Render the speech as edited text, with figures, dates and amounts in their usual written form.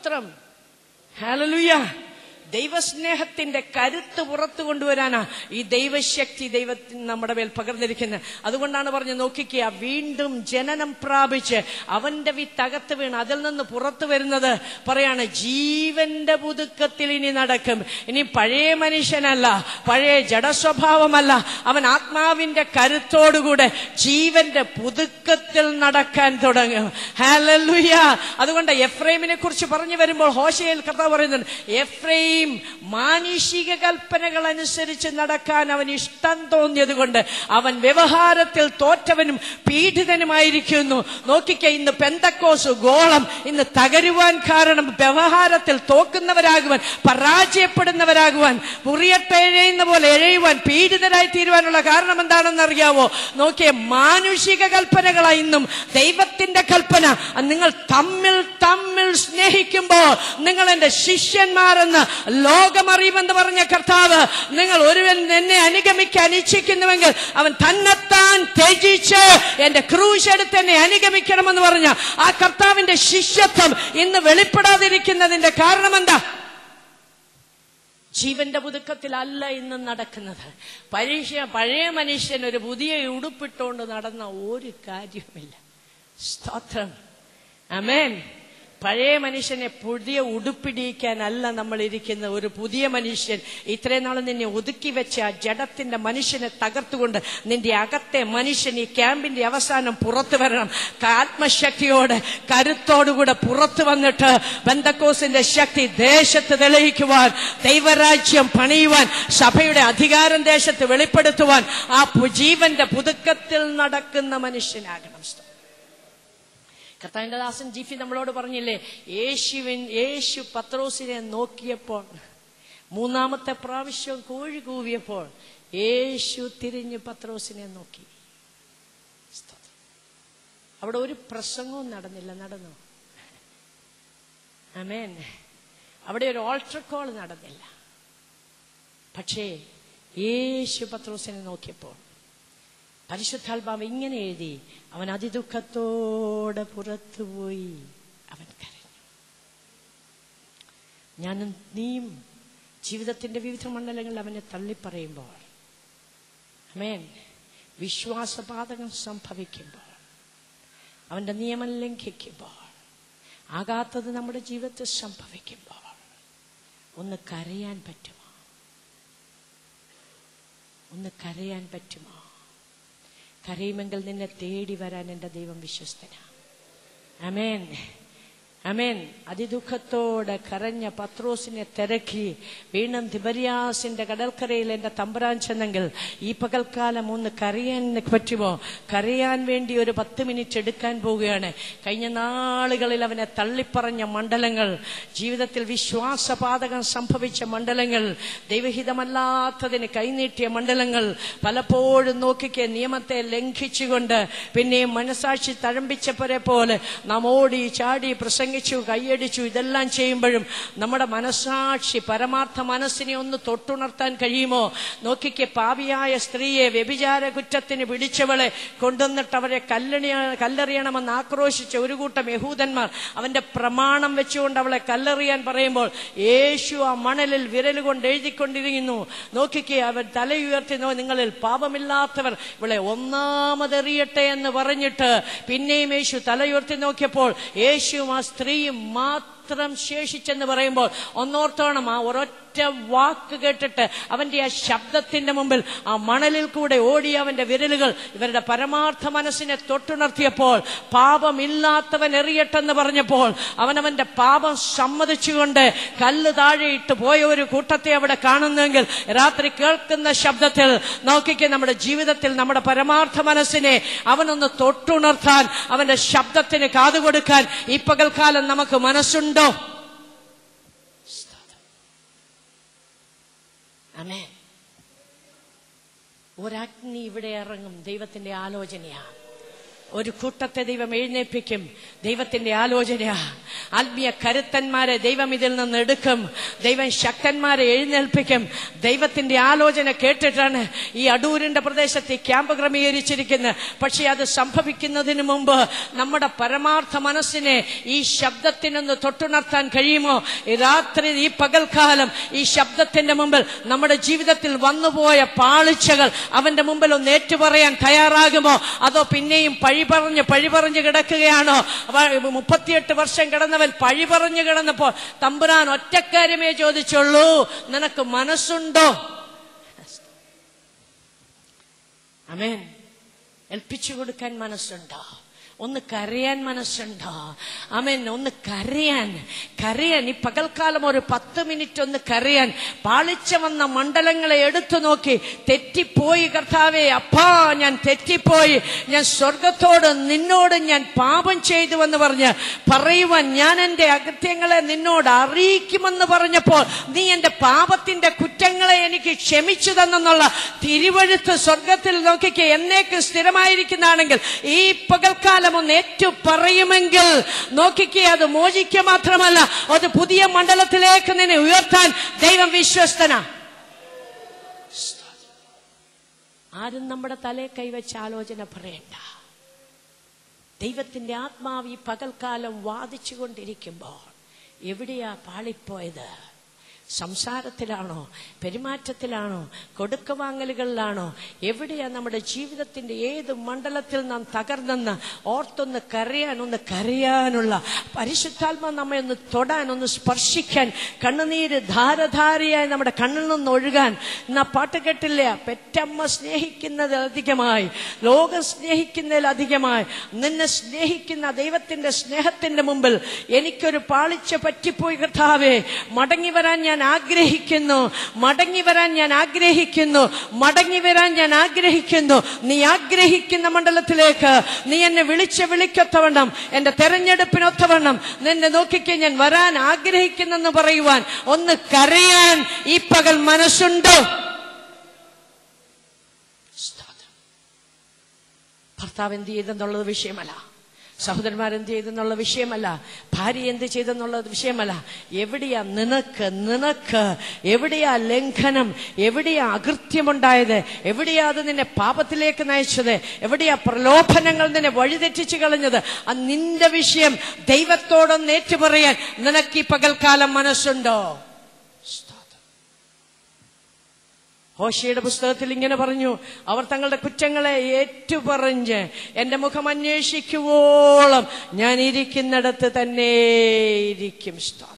സ്തോത്രം. ഹല്ലേലൂയ. ദൈവസ്നേഹത്തിന്റെ കരുത്ത് പുറത്തു കൊണ്ടുവരാനാ ഈ ദൈവശക്തി ദൈവത്തിന് നമ്മുടെ മേൽ പകർന്നിരിക്കുന്നത്. അതുകൊണ്ടാണ് പറഞ്ഞ് നോക്കിക്കുക, വീണ്ടും ജനനം പ്രാപിച്ച് അവന്റെ വിത്തകത്ത് വീണ് അതിൽ നിന്ന് പുറത്തു വരുന്നത് പറയാണ് ജീവന്റെ പുതുക്കത്തിൽ ഇനി നടക്കും. ഇനി പഴയ മനുഷ്യനല്ല, പഴയ ജഡസ്വഭാവമല്ല, അവൻ ആത്മാവിന്റെ കരുത്തോടുകൂടെ ജീവന്റെ പുതുക്കത്തിൽ നടക്കാൻ തുടങ്ങും. ഹല്ലേലൂയ. അതുകൊണ്ട് എഫ്രൈമിനെ കുറിച്ച് പറഞ്ഞു വരുമ്പോൾ ഹോശേയിൽ കർത്താവ് പറയുന്നുണ്ട്, എഫ്രൈം മാനുഷിക കൽപ്പനകൾ അനുസരിച്ച് നടക്കാൻ അവൻ ഇഷ്ടം തോന്നിയത് കൊണ്ട് അവൻ വ്യവഹാരത്തിൽ തോറ്റവനും പീഡിതനുമായിരിക്കുന്നു. നോക്കിക്കേ, ഇന്ന് പെന്തക്കോസ് ഗോളം ഇന്ന് തകരുവാൻ കാരണം വ്യവഹാരത്തിൽ തോക്കുന്നവരാകുവാൻ, പരാജയപ്പെടുന്നവരാകുവാൻ, മുറിയട്ടെഴുന്ന പോലെ എഴയുവാൻ, പീഡിതരായി തീരുവാനുള്ള കാരണം എന്താണെന്ന് അറിയാവോ? നോക്കിയേ, മാനുഷിക കൽപ്പനകളായി ഇന്നും ദൈവത്തിന്റെ കൽപ്പന. നിങ്ങൾ തമ്മിൽ തമ്മിൽ സ്നേഹിക്കുമ്പോൾ നിങ്ങൾ എന്റെ ശിഷ്യന്മാരെന്ന് ലോകമറിയുമെന്ന് പറഞ്ഞ കർത്താവ്, നിങ്ങൾ ഒരുവൻ എന്നെ അനുഗമിക്കാൻ ഇച്ഛിക്കുന്നുവെങ്കിൽ അവൻ തന്നെത്താൻ ത്യജിച്ച് എന്റെ ക്രൂശ് എടുത്ത് എന്നെ അനുഗമിക്കണമെന്ന് പറഞ്ഞ ആ കർത്താവിന്റെ ശിഷ്യത്വം ഇന്ന് വെളിപ്പെടാതിരിക്കുന്നതിന്റെ കാരണം എന്താ? ജീവന്റെ പുതുക്കത്തിലല്ല ഇന്ന് നടക്കുന്നത്. പഴയ മനുഷ്യൻ ഒരു പുതിയ ഉടുപ്പിട്ടുകൊണ്ട് നടന്ന ഒരു കാര്യവുമില്ല. സ്തോത്രം. ആമേൻ. പഴയ മനുഷ്യനെ പുതിയ ഉടുപ്പിടിക്കാനല്ല നമ്മൾ ഇരിക്കുന്ന. ഒരു പുതിയ മനുഷ്യൻ ഇത്രയും നാൾ നിന്നെ ഒതുക്കി വെച്ച ആ ജഡത്തിന്റെ മനുഷ്യനെ തകർത്തുകൊണ്ട് നിന്റെ അകത്തെ മനുഷ്യൻ ഈ ക്യാമ്പിന്റെ അവസാനം പുറത്തു വരണം. ആത്മശക്തിയോടെ കരുത്തോടുകൂടെ പുറത്തു വന്നിട്ട് പെന്തക്കോസ്തിന്റെ ശക്തി ദേശത്ത് തെളിയിക്കുവാൻ, ദൈവരാജ്യം പണിയുവാൻ, സഭയുടെ അധികാരം ദേശത്ത് വെളിപ്പെടുത്തുവാൻ ആ ജീവന്റെ പുതുക്കത്തിൽ നടക്കുന്ന മനുഷ്യനാകണം. കർത്താവിന്റെ ദാസൻ ജിഫി നമ്മളോട് പറഞ്ഞില്ലേ, യേശു പത്രോസിനെ നോക്കിയപ്പോൾ, മൂന്നാമത്തെ പ്രാവശ്യം കോഴി കൂവിയപ്പോൾ യേശു തിരിഞ്ഞ് പത്രോസിനെ നോക്കി. അവിടെ ഒരു പ്രസംഗവും നടന്നില്ല. നടന്നു? ആമേൻ. അവിടെ ഒരു ഓൾട്ടർ കോൾ നടന്നില്ല. പക്ഷേ യേശു പത്രോസിനെ നോക്കിയപ്പോൾ പരിശുദ്ധാത്മാവ് ഇങ്ങനെ എഴുതി, അവൻ അതിദുഃഖത്തോടെ പുറത്തുപോയി, അവൻ കരഞ്ഞു. ഞാനും നീയും ജീവിതത്തിന്റെ വിവിധ മണ്ഡലങ്ങളിൽ അവനെ തള്ളിപ്പറയുമ്പോൾ, ആമേൻ, വിശ്വാസപാതകം സംഭവിക്കുമ്പോൾ, അവന്റെ നിയമം ലംഘിക്കുമ്പോൾ, ആകാത്തത് നമ്മുടെ ജീവിതത്തിൽ സംഭവിക്കുമ്പോൾ ഒന്ന് കരയാൻ പറ്റുമോ? ഒന്ന് കരയാൻ പറ്റുമോ? കരയുമെങ്കിൽ നിന്നെ തേടി വരാൻ എൻ്റെ ദൈവം വിശ്വസ്തനാ. ആമേൻ. ആമേൻ. അതിദുഃഖത്തോടെ കരഞ്ഞ പത്രോസിനെ തിരക്കി വീണ്ടും തിബരിയാസിന്റെ കടൽക്കരയിൽ എന്റെ തമ്പുരാൻ ചെന്നെങ്കിൽ ഈ പകൽക്കാലം ഒന്ന് കരയാൻ പറ്റുമോ? കരയാൻ വേണ്ടി ഒരു 10 മിനിറ്റ് എടുക്കാൻ പോവുകയാണ്. കഴിഞ്ഞ നാളുകളിൽ അവനെ തള്ളിപ്പറഞ്ഞ മണ്ഡലങ്ങൾ, ജീവിതത്തിൽ വിശ്വാസപാതകം സംഭവിച്ച മണ്ഡലങ്ങൾ, ദൈവഹിതമല്ലാത്തതിന് കൈനീട്ടിയ മണ്ഡലങ്ങൾ, പലപ്പോഴും നോക്കിക്കെ നിയമത്തെ ലംഘിച്ചുകൊണ്ട് പിന്നെയും മനസാക്ഷി തഴമ്പിച്ചവരെ പോലെ നാം ഓടി ചാടി പ്രസംഗിച്ചു, കൈയടിച്ചു, ഇതെല്ലാം ചെയ്യുമ്പോഴും നമ്മുടെ മനസാക്ഷി, പരമാർത്ഥ മനസ്സിനെ ഒന്ന് തൊട്ടുണർത്താൻ കഴിയുമോ? നോക്കിക്കെ, പാപിയായ സ്ത്രീയെ വ്യഭിചാര കുറ്റത്തിന് പിടിച്ചവളെ കൊണ്ടുവന്നിട്ട് അവരെ കല്ലെറിയണമെന്ന് ആക്രോശിച്ച ഒരു കൂട്ടം യഹൂദന്മാർ അവന്റെ പ്രമാണം വെച്ചുകൊണ്ട് അവളെ കല്ലെറിയാൻ പറയുമ്പോൾ യേശു ആ മണലിൽ വിരലുകൊണ്ട് എഴുതിക്കൊണ്ടിരിക്കുന്നു. നോക്കിക്കെ, അവർ തലയുയർത്തി, നിങ്ങളിൽ പാപമില്ലാത്തവർ ഇവളെ ഒന്നാമതെറിയട്ടെ എന്ന് പറഞ്ഞിട്ട് പിന്നെയും യേശു തലയുയർത്തി നോക്കിയപ്പോൾ യേശുവും ആ സ്ത്രീയും മാത്രം ശേഷിച്ചെന്ന് പറയുമ്പോൾ ഒന്നോർത്തോണം, ആ ഒരൊറ്റ വാക്ക് കേട്ടിട്ട് അവന്റെ ആ ശബ്ദത്തിന്റെ മുമ്പിൽ ആ മണലിൽ കൂടെ ഓടിയ അവന്റെ വിരലുകൾ ഇവരുടെ പരമാർത്ഥ മനസ്സിനെ തൊട്ടുണർത്തിയപ്പോൾ, പാപമില്ലാത്തവൻ എറിയട്ടെന്ന് പറഞ്ഞപ്പോൾ അവനവന്റെ പാപം സമ്മതിച്ചുകൊണ്ട് കല്ല് താഴെയിട്ട് പോയ ഒരു കൂട്ടത്തെ അവിടെ കാണുന്നെങ്കിൽ രാത്രി കേൾക്കുന്ന ശബ്ദത്തിൽ നോക്കിക്കെ, നമ്മുടെ ജീവിതത്തിൽ നമ്മുടെ പരമാർത്ഥ മനസ്സിനെ അവനൊന്ന് തൊട്ടുണർത്താൻ, അവന്റെ ശബ്ദത്തിന് കാതുകൊടുക്കാൻ ഈ പകൽക്കാലം നമുക്ക് മനസ്സുണ്ടോ? ആമേൻ. ഒരഗ്നി ഇവിടെ ഇറങ്ങും. ദൈവത്തിന്റെ ആലോചനയാണ്. ഒരു കൂട്ടത്തെ ദൈവം എഴുന്നേൽപ്പിക്കും. ദൈവത്തിന്റെ ആലോചന. ആത്മീയ കരുത്തന്മാരെ ദൈവം ഇതിൽ നിന്ന് എടുക്കും. ദൈവം ശക്തന്മാരെ എഴുന്നേൽപ്പിക്കും. ദൈവത്തിന്റെ ആലോചന കേട്ടിട്ടാണ് ഈ അടൂരിന്റെ പ്രദേശത്ത് ഈ ക്യാമ്പ് ക്രമീകരിച്ചിരിക്കുന്നത്. പക്ഷെ അത് സംഭവിക്കുന്നതിന് മുമ്പ് നമ്മുടെ പരമാർത്ഥ മനസ്സിനെ ഈ ശബ്ദത്തിനൊന്ന് തൊട്ടുണർത്താൻ കഴിയുമോ? ഈ രാത്രി, ഈ പകൽക്കാലം ഈ ശബ്ദത്തിന്റെ മുമ്പിൽ നമ്മുടെ ജീവിതത്തിൽ വന്നുപോയ പാളിച്ചകൾ അവന്റെ മുമ്പിൽ ഒന്ന് ഏറ്റുപറയാൻ തയ്യാറാകുമോ? അതോ പിന്നെയും പഴി പറഞ്ഞു കിടക്കുകയാണോ? 38 വർഷം കിടന്നവൻ പഴി പറഞ്ഞു കിടന്നപ്പോൾ തമ്പുരാൻ ഒറ്റക്കാര്യമേ ചോദിച്ചുള്ളൂ, നിനക്ക് മനസ്സുണ്ടോ? ആമേൻ. ഏൽപ്പിച്ചു കൊടുക്കാൻ മനസ്സുണ്ടോ? ഒന്ന് കരയാൻ മനസ്സുണ്ടോ? ആമേൻ. ഒന്ന് കരയാൻ. ഈ പകൽക്കാലം ഒരു 10 മിനിറ്റ് ഒന്ന് കരയാൻ. പാളിച്ച വന്ന മണ്ഡലങ്ങളെ എടുത്തു നോക്കി, തെറ്റിപ്പോയി കർത്താവേ, അപ്പാ ഞാൻ തെറ്റിപ്പോയി, ഞാൻ സ്വർഗത്തോട് നിന്നോട് ഞാൻ പാപം ചെയ്തുവെന്ന് പറഞ്ഞ് പറയുവാൻ, ഞാൻ എന്റെ അകൃത്യങ്ങളെ നിന്നോട് അറിയിക്കുമെന്ന് പറഞ്ഞപ്പോൾ നീ എന്റെ പാപത്തിന്റെ കുറ്റങ്ങളെ എനിക്ക് ക്ഷമിച്ചു തന്നെന്നുള്ള തിരുവഴുത്ത് സ്വർഗത്തിൽ നോക്കിക്ക് എന്നേക്കും സ്ഥിരമായിരിക്കുന്നതാണെങ്കിൽ ഈ പകൽക്കാലം ഒന്ന് ഏറ്റു പറയുമെങ്കിൽ നോക്കിക്കേ, അത് മോചിക്കുക മാത്രമല്ല, അത് പുതിയ മണ്ഡലത്തിലേക്ക് നിന്നെ ഉയർത്താൻ ദൈവം വിശ്വസ്തനാ. ആരും നമ്മുടെ തലേ കൈവച്ച് ആലോചന പറയണ്ട. ദൈവത്തിന്റെ ആത്മാവ് ഈ പകൽക്കാലം വാദിച്ചു കൊണ്ടിരിക്കുമ്പോൾ എവിടെയാ പാളിപ്പോയത്? സംസാരത്തിലാണോ? പെരുമാറ്റത്തിലാണോ? കൊടുക്കവാങ്ങലുകളിലാണോ? എവിടെയാ നമ്മുടെ ജീവിതത്തിന്റെ ഏത് മണ്ഡലത്തിൽ നാം തകർന്നെന്ന് ഓർത്തൊന്ന് കരയാനുള്ള പരിശുദ്ധാത്മാ നമ്മെ ഒന്ന് തൊടാൻ, ഒന്ന് സ്പർശിക്കാൻ, കണ്ണുനീര് ധാരധാരയായി നമ്മുടെ കണ്ണിൽ നിന്ന് ഒഴുകാൻ. എന്നാ പാട്ട് കേട്ടില്ല, പെറ്റമ്മ സ്നേഹിക്കുന്നതിൽ അധികമായി, ലോകം സ്നേഹിക്കുന്നതിൽ അധികമായി നിന്നെ സ്നേഹിക്കുന്ന ദൈവത്തിന്റെ സ്നേഹത്തിന്റെ മുമ്പിൽ എനിക്കൊരു പാളിച്ച പറ്റിപ്പോയി കർത്താവേ, മടങ്ങി വരാൻ ഞാൻ ആഗ്രഹിക്കുന്നു. നീ ആഗ്രഹിക്കുന്ന മണ്ഡലത്തിലേക്ക് നീ എന്നെ വിളിക്കത്തവണ്ണം, എന്റെ തെരഞ്ഞെടുപ്പിനൊത്തവണ്ണം നിന്നെ നോക്കിക്കേ ഞാൻ വരാൻ ആഗ്രഹിക്കുന്നെന്ന് പറയുവാൻ, ഒന്ന് കരയാൻ ഈ പകൽ മനസ്സുണ്ടോ? ഭർത്താവ് എന്ത് ചെയ്തെന്നുള്ളത് വിഷയമല്ല, സഹോദരന്മാരെന്ത് ചെയ്തെന്നുള്ള വിഷയമല്ല, ഭാര്യ എന്ത് ചെയ്തെന്നുള്ളത് വിഷയമല്ല. എവിടെയാ നിനക്ക് എവിടെയാ ലംഘനം? എവിടെയാ അകൃത്യമുണ്ടായത്? എവിടെയാ അത് നിന്നെ പാപത്തിലേക്ക് നയിച്ചത്? എവിടെയാ പ്രലോഭനങ്ങൾ നിന്നെ വഴിതെറ്റിച്ചു കളഞ്ഞത്? നിന്റെ വിഷയം ദൈവത്തോടൊന്ന് ഏറ്റുപറയാൻ നിനക്ക് ഈ പകൽക്കാലം മനസ്സുണ്ടോ? ഹോശേയുടെ പുസ്തകത്തിൽ ഇങ്ങനെ പറഞ്ഞു, അവർ തങ്ങളുടെ കുറ്റങ്ങളെ ഏറ്റുപറഞ്ഞ് എന്റെ മുഖം അന്വേഷിക്കുവോളം ഞാൻ ഇരിക്കുന്നിടത്ത് തന്നെ ഇരിക്കും.